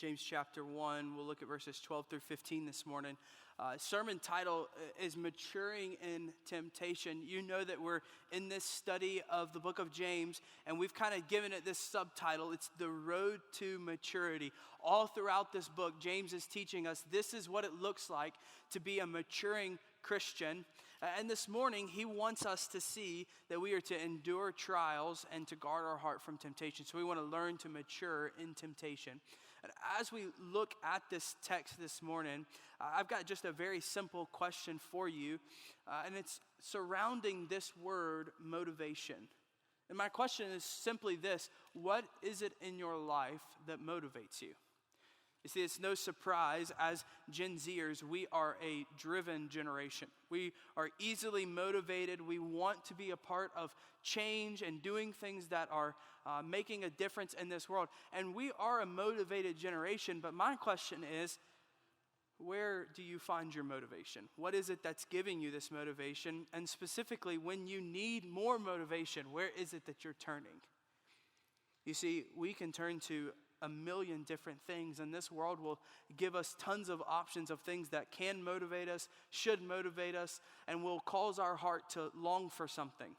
James chapter 1, we'll look at verses 12 through 15 this morning. Sermon title is Maturing in Temptation. You know that we're in this study of the book of James, and we've kind of given it this subtitle. It's The Road to Maturity. All throughout this book, James is teaching us this is what it looks like to be a maturing Christian. And this morning, he wants us to see that we are to endure trials and to guard our heart from temptation. So we want to learn to mature in temptation. And as we look at this text this morning, I've got just a very simple question for you, and it's surrounding this word motivation. And my question is simply this: what is it in your life that motivates you? You see, it's no surprise, as Gen Zers, we are a driven generation. We are easily motivated. We want to be a part of change and doing things that are making a difference in this world. And we are a motivated generation, but my question is, where do you find your motivation? What is it that's giving you this motivation? And specifically, when you need more motivation, where is it that you're turning? You see, we can turn to a million different things, and this world will give us tons of options of things that can motivate us, should motivate us, and will cause our heart to long for something.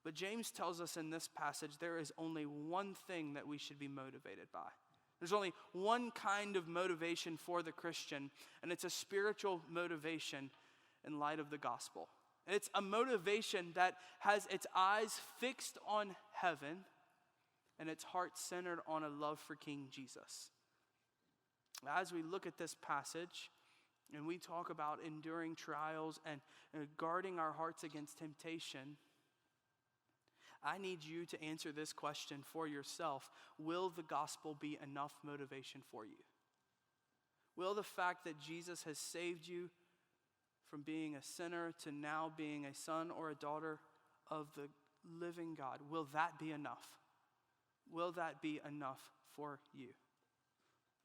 But James tells us in this passage there is only one thing that we should be motivated by. There's only one kind of motivation for the Christian, and it's a spiritual motivation in light of the gospel. And it's a motivation that has its eyes fixed on heaven and its heart centered on a love for King Jesus. As we look at this passage and we talk about enduring trials and guarding our hearts against temptation, I need you to answer this question for yourself. Will the gospel be enough motivation for you? Will the fact that Jesus has saved you from being a sinner to now being a son or a daughter of the living God, will that be enough? Will that be enough for you?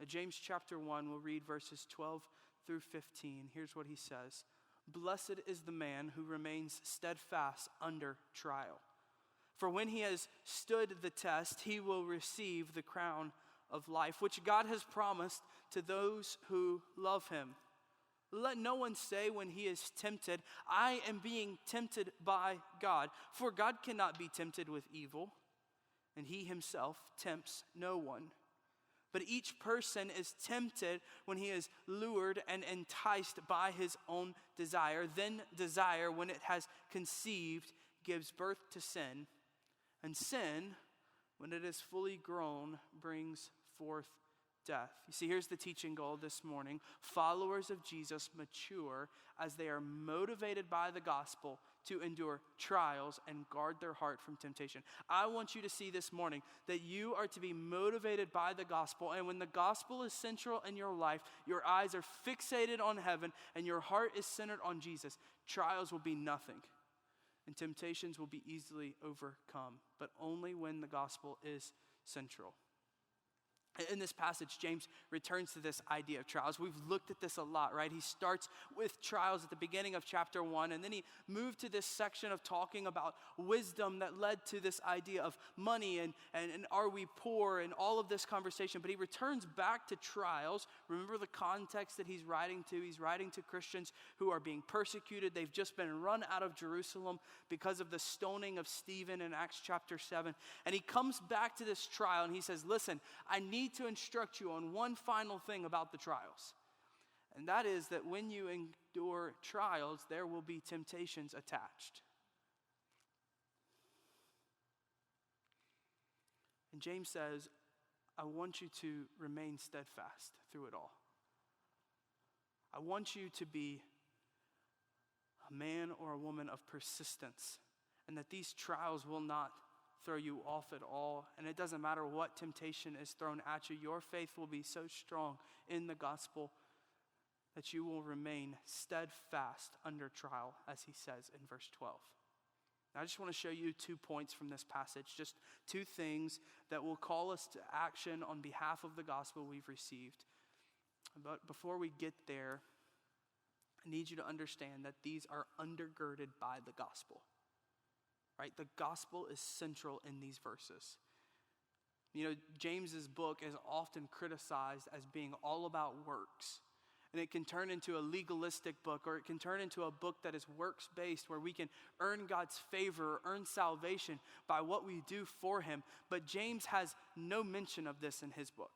James chapter 1, we'll read verses 12 through 15. Here's what he says. Blessed is the man who remains steadfast under trial. For when he has stood the test, he will receive the crown of life, which God has promised to those who love him. Let no one say when he is tempted, I am being tempted by God. For God cannot be tempted with evil, and he himself tempts no one. But each person is tempted when he is lured and enticed by his own desire. Then desire, when it has conceived, gives birth to sin. And sin, when it is fully grown, brings forth death. You see, here's the teaching goal this morning. Followers of Jesus mature as they are motivated by the gospel to endure trials and guard their heart from temptation. I want you to see this morning that you are to be motivated by the gospel, and when the gospel is central in your life, your eyes are fixated on heaven and your heart is centered on Jesus, trials will be nothing and temptations will be easily overcome, but only when the gospel is central. In this passage, James returns to this idea of trials. We've looked at this a lot, right? He starts with trials at the beginning of chapter 1, and then he moved to this section of talking about wisdom that led to this idea of money and are we poor and all of this conversation. But he returns back to trials. Remember the context that he's writing to. He's writing to Christians who are being persecuted. They've just been run out of Jerusalem because of the stoning of Stephen in Acts chapter 7. And he comes back to this trial and he says, listen, I need to instruct you on one final thing about the trials. And that is that when you endure trials, there will be temptations attached. And James says, I want you to remain steadfast through it all. I want you to be a man or a woman of persistence, and that these trials will not throw you off at all. And it doesn't matter what temptation is thrown at you, your faith will be so strong in the gospel that you will remain steadfast under trial, as he says in verse 12. Now, I just want to show you 2 points from this passage, just 2 things that will call us to action on behalf of the gospel we've received. But before we get there, I need you to understand that these are undergirded by the gospel. Right? The gospel is central in these verses. You know, James's book is often criticized as being all about works. And it can turn into a legalistic book, or it can turn into a book that is works-based, where we can earn God's favor or earn salvation by what we do for him. But James has no mention of this in his book.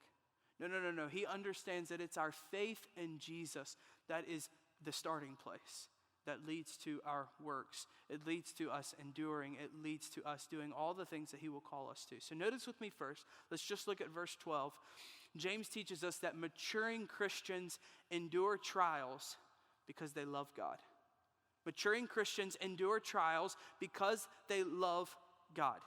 No. He understands that it's our faith in Jesus that is the starting place, that leads to our works. It leads to us enduring. It leads to us doing all the things that he will call us to. So notice with me first, let's just look at verse 12. James teaches us that maturing Christians endure trials because they love God. Maturing Christians endure trials because they love God.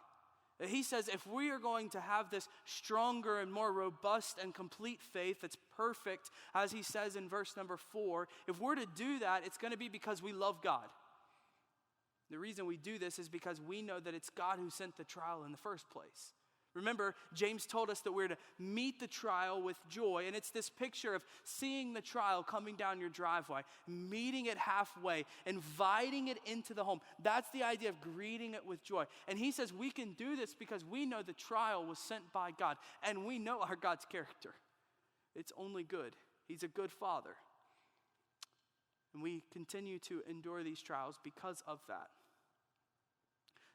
He says if we are going to have this stronger and more robust and complete faith that's perfect, as he says in verse number 4, if we're to do that, it's going to be because we love God. The reason we do this is because we know that it's God who sent the trial in the first place. Remember, James told us that we're to meet the trial with joy, and it's this picture of seeing the trial coming down your driveway, meeting it halfway, inviting it into the home. That's the idea of greeting it with joy. And he says we can do this because we know the trial was sent by God, and we know our God's character. It's only good. He's a good father. And we continue to endure these trials because of that.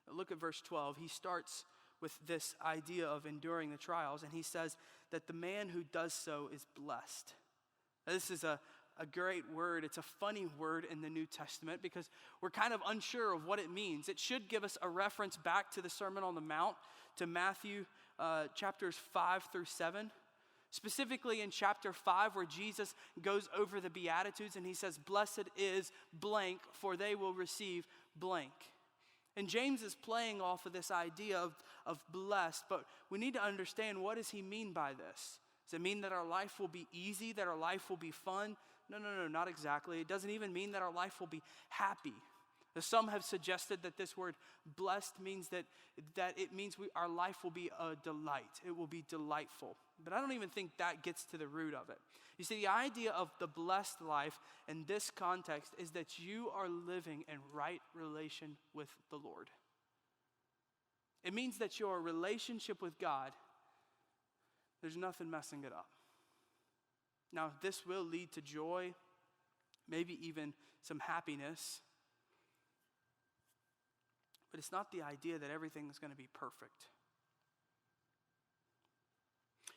Now look at verse 12. He starts with this idea of enduring the trials, and he says that the man who does so is blessed. Now, this is a great word. It's a funny word in the New Testament because we're kind of unsure of what it means. It should give us a reference back to the Sermon on the Mount, to Matthew chapters 5 through 7. Specifically in chapter 5, where Jesus goes over the Beatitudes and he says, "Blessed is blank, for they will receive blank." And James is playing off of this idea of blessed, but we need to understand, what does he mean by this? Does it mean that our life will be easy, that our life will be fun? No, not exactly. It doesn't even mean that our life will be happy. Some have suggested that this word blessed means that it means our life will be a delight. It will be delightful. But I don't even think that gets to the root of it. You see, the idea of the blessed life in this context is that you are living in right relation with the Lord. It means that your relationship with God, there's nothing messing it up. Now, this will lead to joy, maybe even some happiness. But it's not the idea that everything is going to be perfect.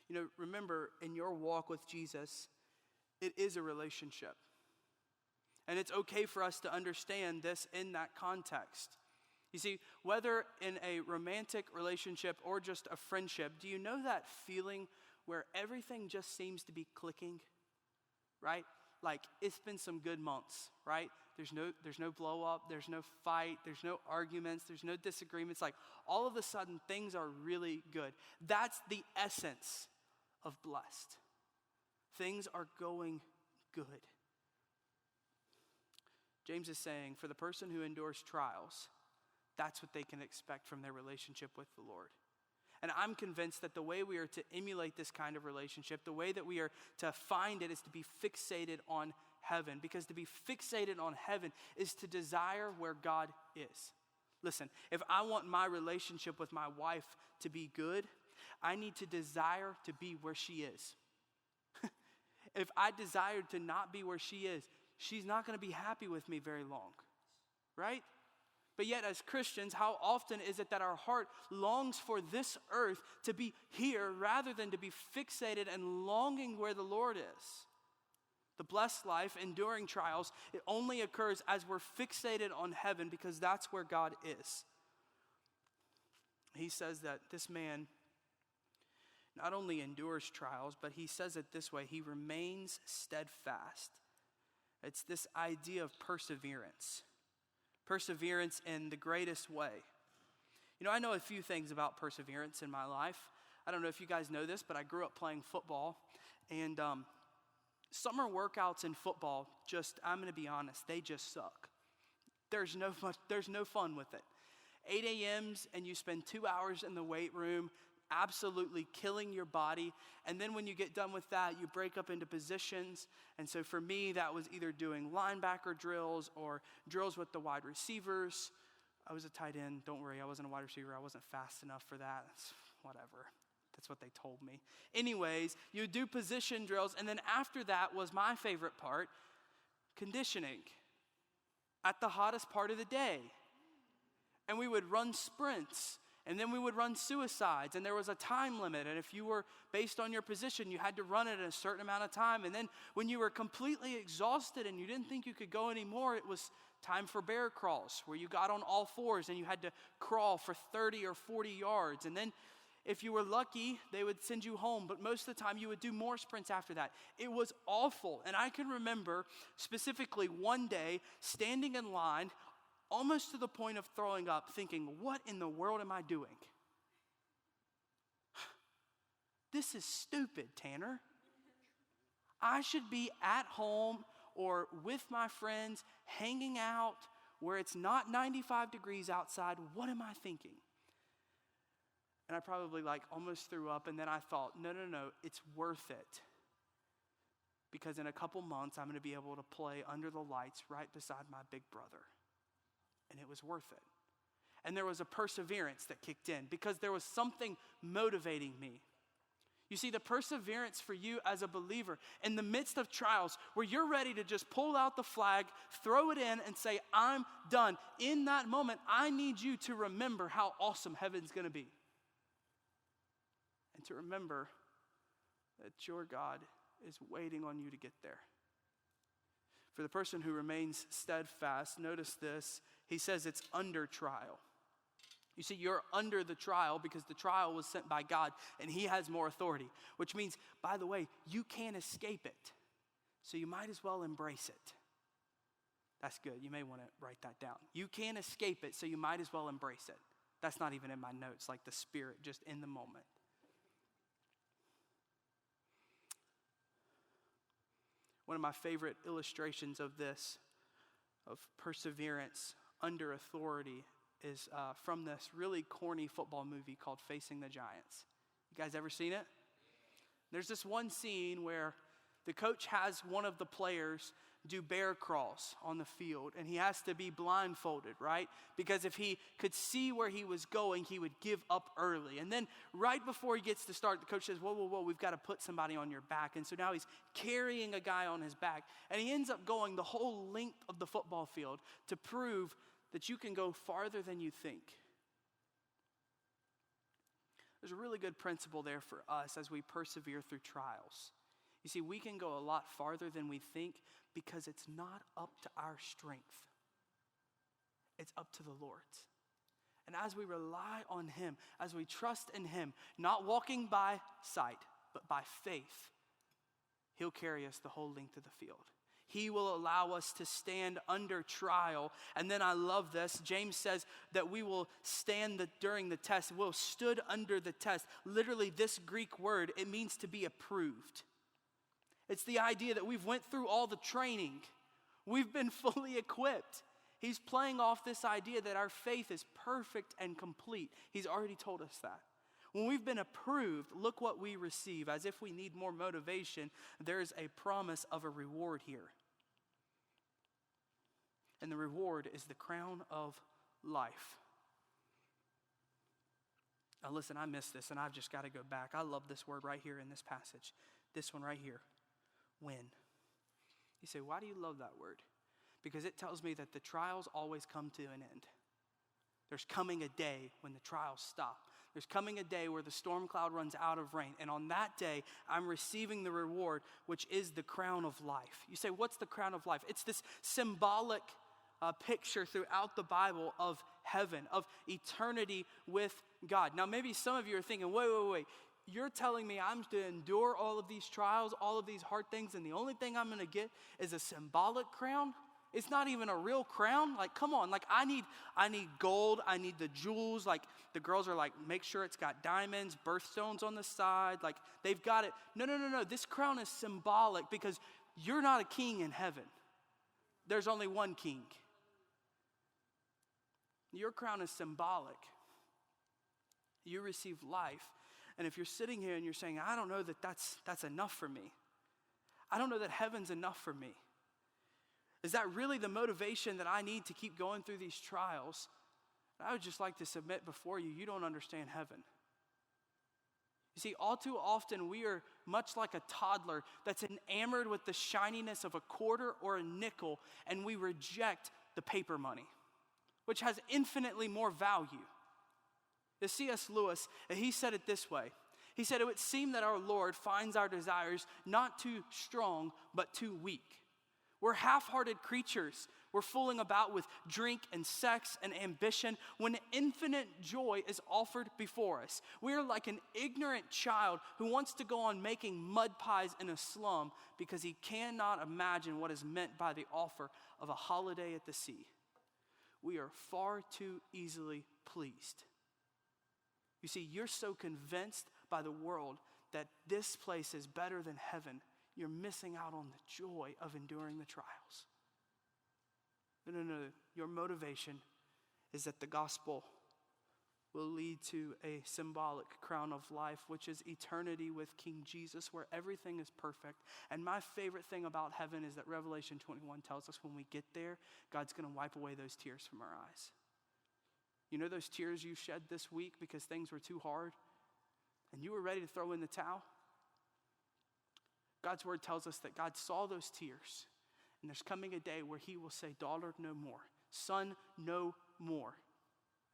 You know, remember, in your walk with Jesus, it is a relationship. And it's okay for us to understand this in that context. You see, whether in a romantic relationship or just a friendship, do you know that feeling where everything just seems to be clicking, right? Like, it's been some good months, right? There's no blow up, there's no fight, there's no arguments, there's no disagreements. Like, all of a sudden, things are really good. That's the essence of blessed. Things are going good. James is saying, for the person who endures trials, that's what they can expect from their relationship with the Lord. And I'm convinced that the way we are to emulate this kind of relationship, the way that we are to find it, is to be fixated on heaven. Because to be fixated on heaven is to desire where God is. Listen, if I want my relationship with my wife to be good, I need to desire to be where she is. If I desire to not be where she is, she's not going to be happy with me very long, right? But yet as Christians, how often is it that our heart longs for this earth to be here rather than to be fixated and longing where the Lord is? The blessed life, enduring trials, it only occurs as we're fixated on heaven, because that's where God is. He says that this man not only endures trials, but he says it this way: he remains steadfast. It's this idea of perseverance. Perseverance in the greatest way. You know, I know a few things about perseverance in my life. I don't know if you guys know this, but I grew up playing football. And summer workouts in football, I'm going to be honest, they just suck. There's no fun with it. 8 a.m.s and you spend 2 hours in the weight room, absolutely killing your body. And then when you get done with that, you break up into positions. And so for me, that was either doing linebacker drills or drills with the wide receivers. I was a tight end. Don't worry, I wasn't a wide receiver. I wasn't fast enough for that. It's whatever. That's what they told me. Anyways, you would do position drills, and then after that was my favorite part, conditioning at the hottest part of the day. And we would run sprints, and then we would run suicides, and there was a time limit, and if you were based on your position, you had to run it in a certain amount of time, and then when you were completely exhausted and you didn't think you could go anymore, it was time for bear crawls, where you got on all fours and you had to crawl for 30 or 40 yards, and then if you were lucky, they would send you home, but most of the time you would do more sprints after that. It was awful, and I can remember specifically one day standing in line, almost to the point of throwing up, thinking, what in the world am I doing? This is stupid, Tanner. I should be at home or with my friends, hanging out where it's not 95 degrees outside. What am I thinking? And I probably almost threw up, and then I thought, no, it's worth it. Because in a couple months, I'm going to be able to play under the lights right beside my big brother. And it was worth it. And there was a perseverance that kicked in because there was something motivating me. You see, the perseverance for you as a believer in the midst of trials where you're ready to just pull out the flag, throw it in, and say, I'm done. In that moment, I need you to remember how awesome heaven's going to be. And to remember that your God is waiting on you to get there. For the person who remains steadfast, notice this, he says it's under trial. You see, you're under the trial because the trial was sent by God and he has more authority, which means, by the way, you can't escape it. So you might as well embrace it. That's good. You may want to write that down. You can't escape it, so you might as well embrace it. That's not even in my notes, like the Spirit, just in the moment. One of my favorite illustrations of this, of perseverance under authority, is from this really corny football movie called Facing the Giants. You guys ever seen it? There's this one scene where the coach has one of the players do bear crawls on the field, and he has to be blindfolded, right? Because if he could see where he was going, he would give up early. And then right before he gets to start, the coach says, whoa, we've got to put somebody on your back. And so now he's carrying a guy on his back, and he ends up going the whole length of the football field to prove that you can go farther than you think. There's a really good principle there for us as we persevere through trials. You see, we can go a lot farther than we think because it's not up to our strength. It's up to the Lord's. And as we rely on him, as we trust in him, not walking by sight, but by faith, he'll carry us the whole length of the field. He will allow us to stand under trial. And then I love this. James says that we will stand during the test. We'll stood under the test. Literally, this Greek word, it means to be approved. It's the idea that we've went through all the training. We've been fully equipped. He's playing off this idea that our faith is perfect and complete. He's already told us that. When we've been approved, look what we receive. As if we need more motivation, there's a promise of a reward here. And the reward is the crown of life. Now listen, I missed this and I've just got to go back. I love this word right here in this passage. This one right here. When. You say, why do you love that word? Because it tells me that the trials always come to an end. There's coming a day when the trials stop. There's coming a day where the storm cloud runs out of rain. And on that day, I'm receiving the reward, which is the crown of life. You say, what's the crown of life? It's this symbolic picture throughout the Bible of heaven, of eternity with God. Now, maybe some of you are thinking, wait. You're telling me I'm to endure all of these trials, all of these hard things, and the only thing I'm going to get is a symbolic crown? It's not even a real crown? Like, come on. Like, I need gold. I need the jewels. Like, the girls are like, make sure it's got diamonds, birthstones on the side. Like, they've got it. No. This crown is symbolic because you're not a king in heaven. There's only one king. Your crown is symbolic. You receive life. And if you're sitting here and you're saying, I don't know that that's enough for me. I don't know that heaven's enough for me. Is that really the motivation that I need to keep going through these trials? I would just like to submit before you, you don't understand heaven. You see, all too often we are much like a toddler that's enamored with the shininess of a quarter or a nickel, and we reject the paper money, which has infinitely more value. The C.S. Lewis, he said it this way. He said, "It would seem that our Lord finds our desires not too strong, but too weak. We're half-hearted creatures. We're fooling about with drink and sex and ambition when infinite joy is offered before us. We are like an ignorant child who wants to go on making mud pies in a slum because he cannot imagine what is meant by the offer of a holiday at the sea. We are far too easily pleased." You see, you're so convinced by the world that this place is better than heaven, you're missing out on the joy of enduring the trials. No. Your motivation is that the gospel will lead to a symbolic crown of life, which is eternity with King Jesus, where everything is perfect. And my favorite thing about heaven is that Revelation 21 tells us when we get there, God's going to wipe away those tears from our eyes. You know those tears you shed this week because things were too hard and you were ready to throw in the towel? God's word tells us that God saw those tears, and there's coming a day where he will say, "Daughter, no more. Son, no more.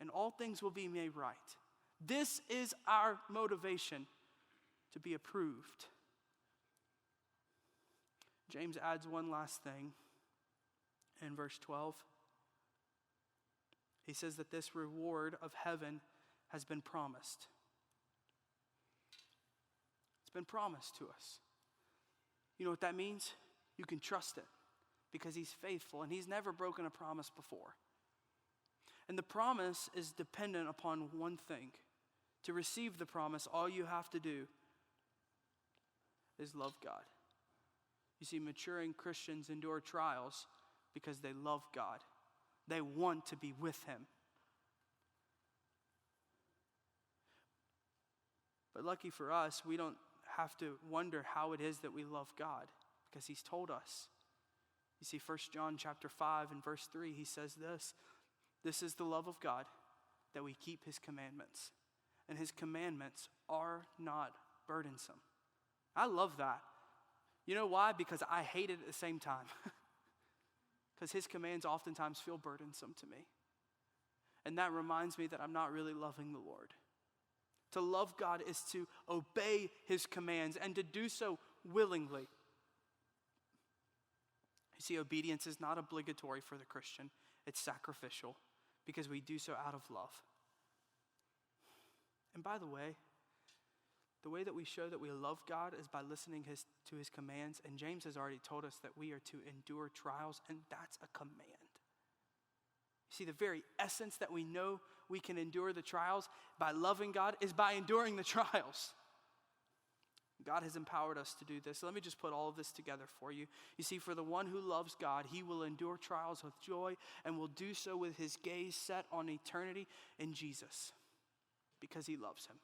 And all things will be made right." This is our motivation to be approved. James adds one last thing in verse 12. He says that this reward of heaven has been promised. It's been promised to us. You know what that means? You can trust it because he's faithful and he's never broken a promise before. And the promise is dependent upon one thing. To receive the promise, all you have to do is love God. You see, maturing Christians endure trials because they love God. They want to be with him. But lucky for us, we don't have to wonder how it is that we love God because he's told us. You see, 1 John chapter 5 and verse 3, he says this. "This is the love of God, that we keep his commandments. And his commandments are not burdensome." I love that. You know why? Because I hate it at the same time. Because his commands oftentimes feel burdensome to me. And that reminds me that I'm not really loving the Lord. To love God is to obey his commands and to do so willingly. You see, obedience is not obligatory for the Christian. It's sacrificial because we do so out of love. And by the way that we show that we love God is by listening to his commands. And James has already told us that we are to endure trials, and that's a command. You see, the very essence that we know we can endure the trials by loving God is by enduring the trials. God has empowered us to do this. So let me just put all of this together for you. You see, for the one who loves God, he will endure trials with joy and will do so with his gaze set on eternity in Jesus because he loves him.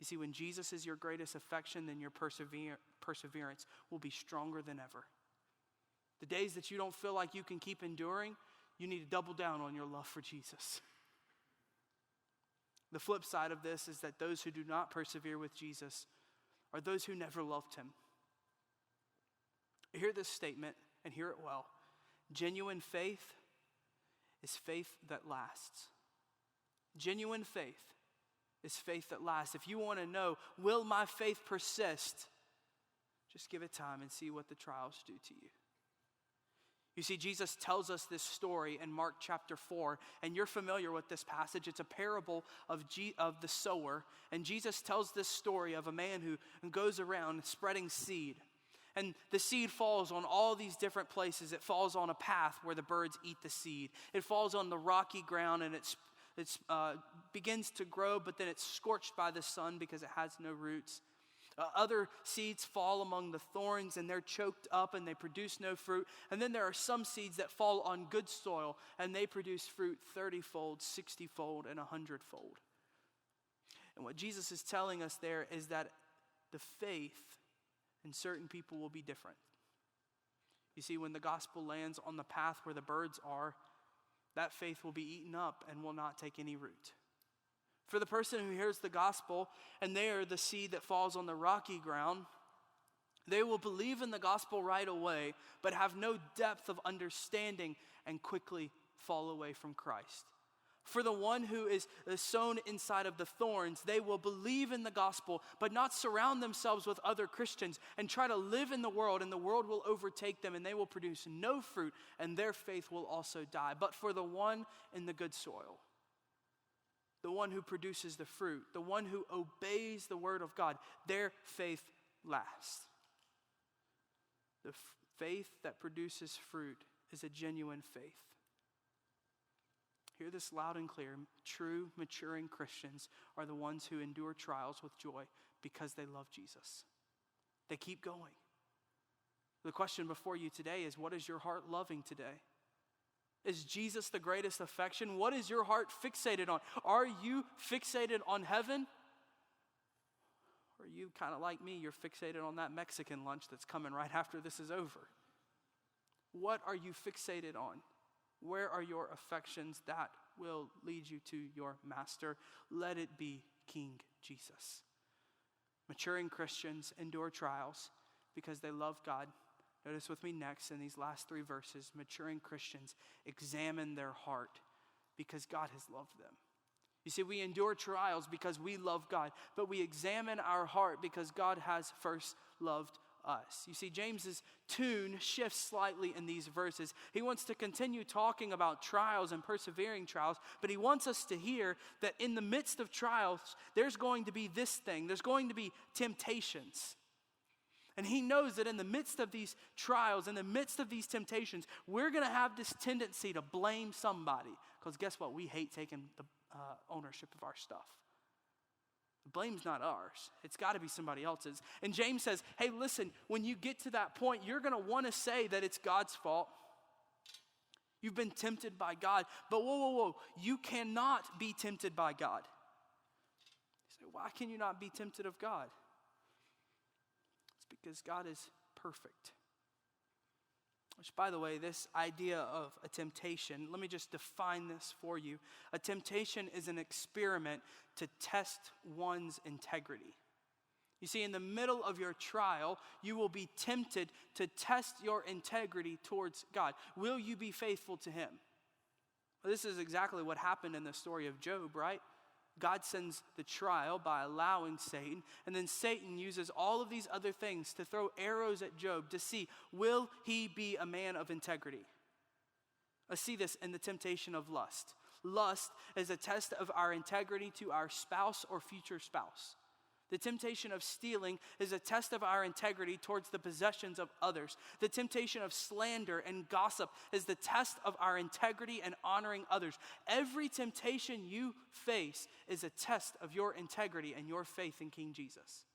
You see, when Jesus is your greatest affection, then your perseverance will be stronger than ever. The days that you don't feel like you can keep enduring, you need to double down on your love for Jesus. The flip side of this is that those who do not persevere with Jesus are those who never loved him. Hear this statement and hear it well. Genuine faith is faith that lasts. Genuine faith is faith that lasts. If you want to know, will my faith persist? Just give it time and see what the trials do to you. You see, Jesus tells us this story in Mark chapter 4, and you're familiar with this passage. It's a parable of the sower, and Jesus tells this story of a man who goes around spreading seed. And the seed falls on all these different places. It falls on a path where the birds eat the seed. It falls on the rocky ground, and it begins to grow, but then it's scorched by the sun because it has no roots. Other seeds fall among the thorns and they're choked up and they produce no fruit. And then there are some seeds that fall on good soil and they produce fruit 30-fold, 60-fold, and 100-fold. And what Jesus is telling us there is that the faith in certain people will be different. You see, when the gospel lands on the path where the birds are, that faith will be eaten up and will not take any root. For the person who hears the gospel and they are the seed that falls on the rocky ground, they will believe in the gospel right away, but have no depth of understanding and quickly fall away from Christ. For the one who is sown inside of the thorns, they will believe in the gospel, but not surround themselves with other Christians and try to live in the world, and the world will overtake them and they will produce no fruit, and their faith will also die. But for the one in the good soil, the one who produces the fruit, the one who obeys the word of God, their faith lasts. The faith that produces fruit is a genuine faith. Hear this loud and clear. True, maturing Christians are the ones who endure trials with joy because they love Jesus. They keep going. The question before you today is, what is your heart loving today? Is Jesus the greatest affection? What is your heart fixated on? Are you fixated on heaven? Or are you kind of like me, you're fixated on that Mexican lunch that's coming right after this is over? What are you fixated on? Where are your affections? That will lead you to your master. Let it be King Jesus. Maturing Christians endure trials because they love God. Notice with me next in these last 3 verses, maturing Christians examine their heart because God has loved them. You see, we endure trials because we love God, but we examine our heart because God has first loved us. You see, James's tune shifts slightly in these verses. He wants to continue talking about trials and persevering trials, but he wants us to hear that in the midst of trials, there's going to be this thing. There's going to be temptations. And he knows that in the midst of these trials, in the midst of these temptations, we're going to have this tendency to blame somebody. Because guess what? We hate taking the ownership of our stuff. The blame's not ours. It's got to be somebody else's. And James says, hey, listen, when you get to that point, you're going to want to say that it's God's fault. You've been tempted by God. But whoa. You cannot be tempted by God. You say, why can you not be tempted of God? It's because God is perfect. Which, by the way, this idea of a temptation, let me just define this for you. A temptation is an experiment to test one's integrity. You see, in the middle of your trial, you will be tempted to test your integrity towards God. Will you be faithful to Him? Well, this is exactly what happened in the story of Job, right? God sends the trial by allowing Satan, and then Satan uses all of these other things to throw arrows at Job to see, will he be a man of integrity? Let's see this in the temptation of lust. Lust is a test of our integrity to our spouse or future spouse. The temptation of stealing is a test of our integrity towards the possessions of others. The temptation of slander and gossip is the test of our integrity and honoring others. Every temptation you face is a test of your integrity and your faith in King Jesus.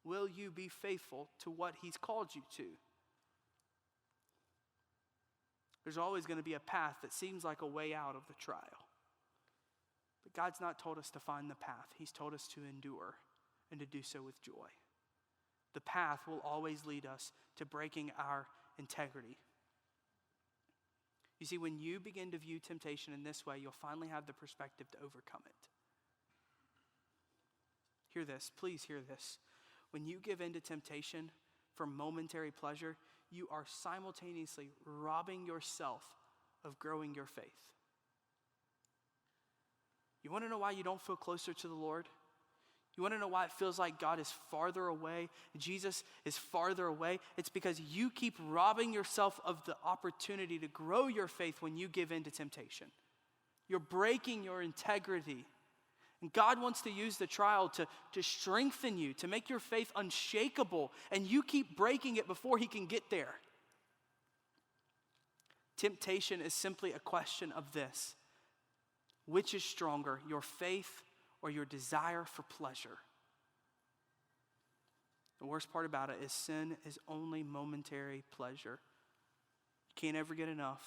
Will you be faithful to what He's called you to? There's always going to be a path that seems like a way out of the trial. But God's not told us to find the path. He's told us to endure and to do so with joy. The path will always lead us to breaking our integrity. You see, when you begin to view temptation in this way, you'll finally have the perspective to overcome it. Hear this, please hear this. When you give in to temptation for momentary pleasure, you are simultaneously robbing yourself of growing your faith. You want to know why you don't feel closer to the Lord? You want to know why it feels like God is farther away, Jesus is farther away? It's because you keep robbing yourself of the opportunity to grow your faith when you give in to temptation. You're breaking your integrity. And God wants to use the trial to strengthen you, to make your faith unshakable, and you keep breaking it before He can get there. Temptation is simply a question of this. Which is stronger, your faith or your desire for pleasure? The worst part about it is sin is only momentary pleasure. You can't ever get enough.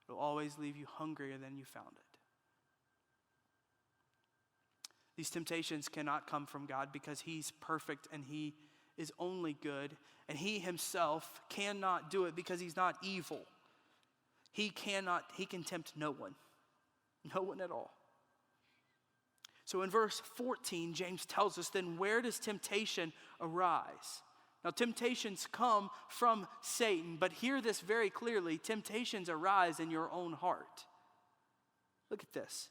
It'll always leave you hungrier than you found it. These temptations cannot come from God because He's perfect and He is only good. And He Himself cannot do it because He's not evil. He can tempt no one. No one at all. So in verse 14, James tells us, then where does temptation arise? Now, temptations come from Satan, but hear this very clearly. Temptations arise in your own heart. Look at this.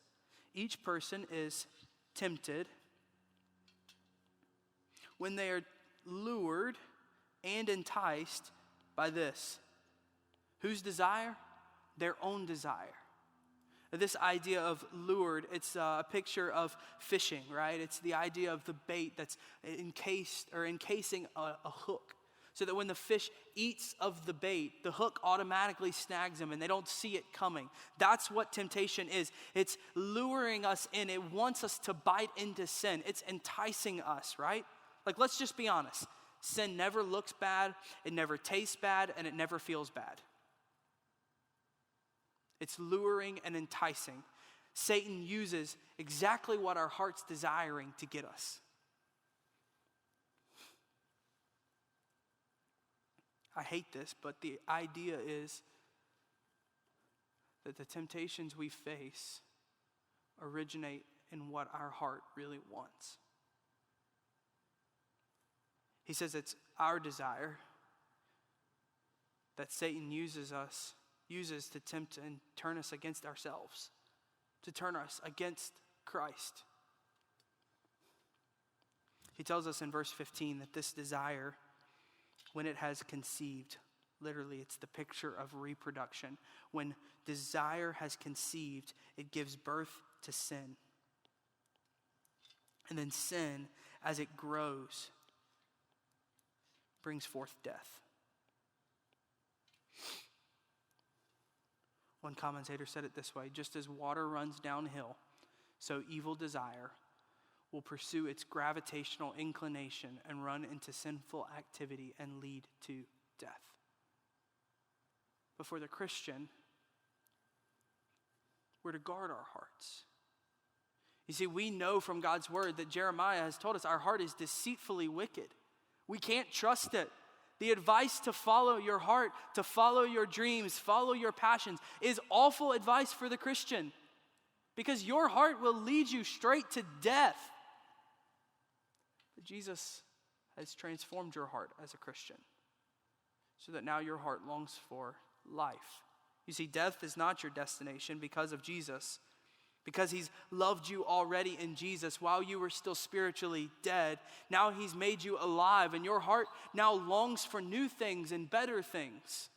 Each person is tempted when they are lured and enticed by this. Whose desire? Their own desire. This idea of lured, it's a picture of fishing, right? It's the idea of the bait that's encasing a hook, so that when the fish eats of the bait, the hook automatically snags them and they don't see it coming. That's what temptation is. It's luring us in. It wants us to bite into sin. It's enticing us, right? Like, let's just be honest. Sin never looks bad, it never tastes bad, and it never feels bad. It's luring and enticing. Satan uses exactly what our heart's desiring to get us. I hate this, but the idea is that the temptations we face originate in what our heart really wants. He says it's our desire that Satan uses to tempt and turn us against ourselves, to turn us against Christ. He tells us in verse 15 that this desire, when it has conceived, literally it's the picture of reproduction. When desire has conceived, it gives birth to sin. And then sin, as it grows, brings forth death. One commentator said it this way: just as water runs downhill, so evil desire will pursue its gravitational inclination and run into sinful activity and lead to death. But for the Christian, we're to guard our hearts. You see, we know from God's word that Jeremiah has told us our heart is deceitfully wicked. We can't trust it. The advice to follow your heart, to follow your dreams, follow your passions is awful advice for the Christian, because your heart will lead you straight to death. But Jesus has transformed your heart as a Christian so that now your heart longs for life. You see, death is not your destination because of Jesus. Because he's loved you already in Jesus while you were still spiritually dead. Now he's made you alive, and your heart now longs for new things and better things.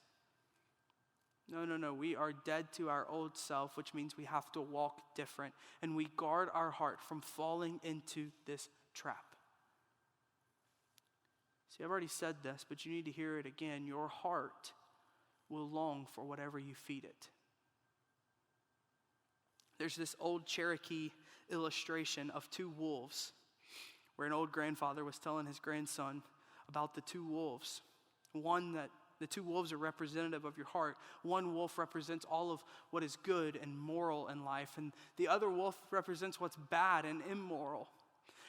No. We are dead to our old self, which means we have to walk different. And we guard our heart from falling into this trap. See, I've already said this, but you need to hear it again. Your heart will long for whatever you feed it. There's this old Cherokee illustration of two wolves, where an old grandfather was telling his grandson about the two wolves. The two wolves are representative of your heart. One wolf represents all of what is good and moral in life, and the other wolf represents what's bad and immoral.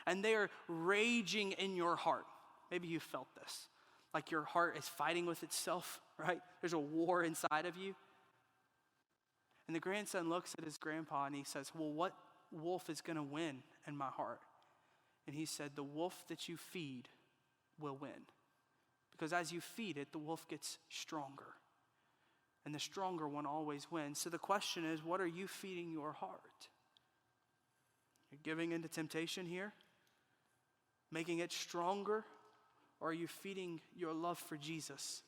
And they are raging in your heart. Maybe you felt this, like your heart is fighting with itself, right? There's a war inside of you. And the grandson looks at his grandpa and he says, well, what wolf is going to win in my heart? And he said, the wolf that you feed will win. Because as you feed it, the wolf gets stronger. And the stronger one always wins. So the question is, what are you feeding your heart? You're giving into temptation here? Making it stronger? Or are you feeding your love for Jesus?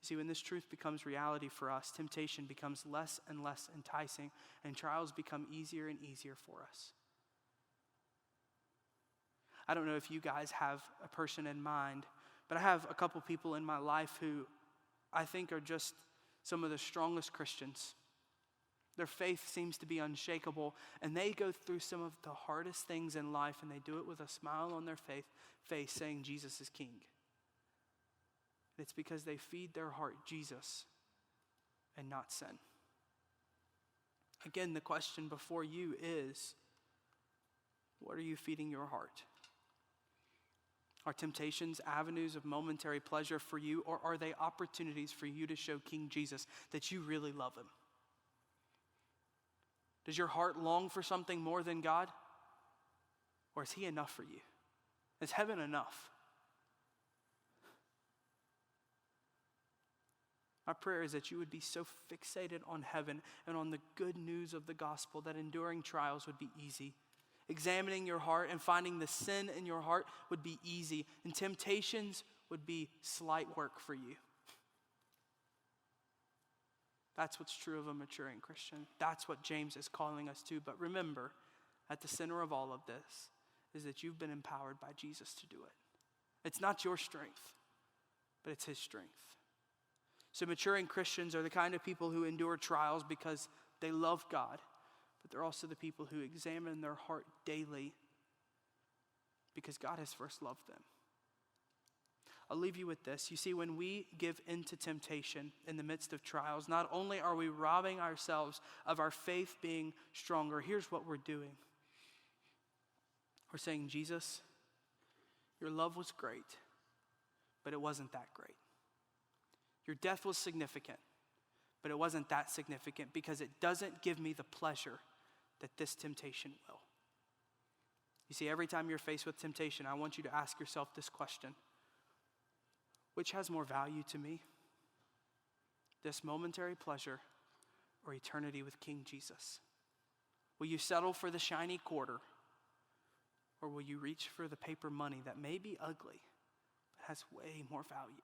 See, when this truth becomes reality for us, temptation becomes less and less enticing, and trials become easier and easier for us. I don't know if you guys have a person in mind, but I have a couple people in my life who I think are just some of the strongest Christians. Their faith seems to be unshakable, and they go through some of the hardest things in life, and they do it with a smile on their face saying Jesus is King. It's because they feed their heart Jesus and not sin. Again, the question before you is, what are you feeding your heart? Are temptations avenues of momentary pleasure for you, or are they opportunities for you to show King Jesus that you really love him? Does your heart long for something more than God? Or is he enough for you? Is heaven enough? My prayer is that you would be so fixated on heaven and on the good news of the gospel that enduring trials would be easy. Examining your heart and finding the sin in your heart would be easy, and temptations would be slight work for you. That's what's true of a maturing Christian. That's what James is calling us to. But remember, at the center of all of this is that you've been empowered by Jesus to do it. It's not your strength, but it's his strength. So maturing Christians are the kind of people who endure trials because they love God, but they're also the people who examine their heart daily because God has first loved them. I'll leave you with this. You see, when we give in to temptation in the midst of trials, not only are we robbing ourselves of our faith being stronger, here's what we're doing. We're saying, Jesus, your love was great, but it wasn't that great. Your death was significant, but it wasn't that significant because it doesn't give me the pleasure that this temptation will. You see, every time you're faced with temptation, I want you to ask yourself this question. Which has more value to me? This momentary pleasure or eternity with King Jesus? Will you settle for the shiny quarter, or will you reach for the paper money that may be ugly but has way more value?